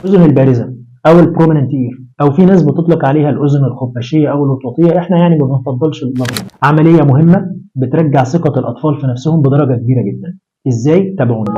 الاذن البارزه او البروميننت اير، او في ناس بتطلق عليها الاذن الخفاشيه او الوطواطيه، احنا يعني ما بنفضلش اللفظ. عمليه مهمه بترجع ثقه الاطفال في نفسهم بدرجه كبيره جدا. ازاي؟ تابعونا.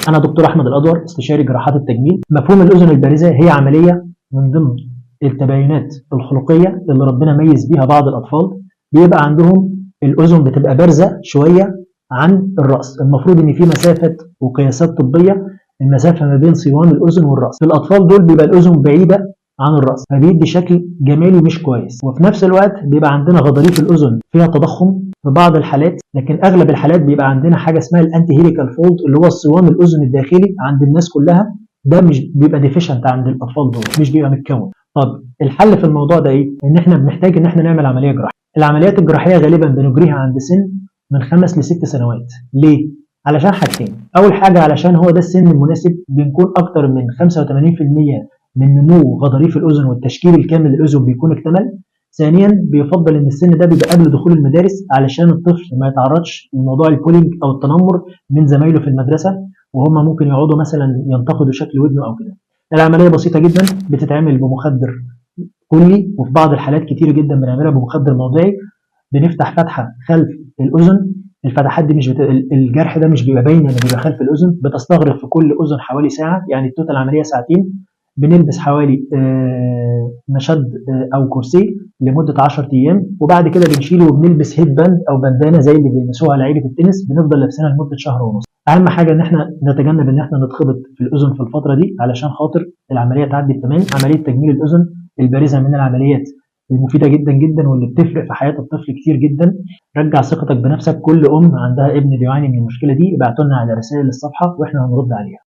انا دكتور احمد الادور، استشاري جراحات التجميل. مفهوم الاذن البارزه هي عمليه من ضمن التباينات الخلقيه اللي ربنا ميز بيها بعض الاطفال، بيبقى عندهم الاذن بتبقى بارزه شويه عن الراس. المفروض ان في مسافه وقياسات طبيه، المسافه ما بين صوان الاذن والراس في الاطفال دول بيبقى الاذن بعيده عن الراس، فبيدي شكل جمالي مش كويس. وفي نفس الوقت بيبقى عندنا غضاريف الاذن فيها تضخم في بعض الحالات، لكن اغلب الحالات بيبقى عندنا حاجه اسمها الانتي هيليكال فولد، اللي هو الصوان الاذن الداخلي عند الناس كلها، ده مش بيبقى ديفيشنت عند الاطفال دول، مش بيبقى متكون. طب الحل في الموضوع ده ايه؟ ان احنا بنحتاج ان احنا نعمل عمليه جراحيه. العمليات الجراحيه غالبا بنجريها عند سن من 5 ل 6 سنوات. ليه؟ علشان حاجتين. اول حاجه علشان هو ده السن المناسب، بنكون اكتر من 85% من نمو غضاريف الاذن والتشكيل الكامل للاذن بيكون اكتمل. ثانيا بيفضل ان السن ده بيبقى قبل دخول المدارس علشان الطفل ما يتعرضش لموضوع البولينج او التنمر من زمايله في المدرسه، وهم ممكن يقعدوا مثلا ينتقدوا شكل ودنه او كده. العمليه بسيطه جدا، بتتعمل بمخدر كلي، وفي بعض الحالات كتير جدا بنعملها بمخدر موضعي. بنفتح فتحه خلف الاذن، الفتحات دي مش الجرح ده مش بيبقى باين انه بيبقى خلف الاذن، بتستغرق في كل اذن حوالي ساعه، يعني التوتال عمليه ساعتين. بنلبس حوالي مشد او كرسي لمده 10 ايام، وبعد كده بنشيله وبنلبس هيد باند او بندانه زي اللي بيلبسوها لعيبه التنس، بنفضل لابسينها لمده شهر ونص. اهم حاجه ان احنا نتجنب ان احنا نتخبط في الاذن في الفتره دي علشان خاطر العمليه تعدي بتمام. عمليه تجميل الاذن البارزه من العمليات المفيده جدا جدا، واللي بتفرق في حياه الطفل كتير جدا. رجع ثقتك بنفسك. كل ام عندها ابن بيعاني من المشكله دي ابعتوا لنا على رسائل الصفحه واحنا هنرد عليها.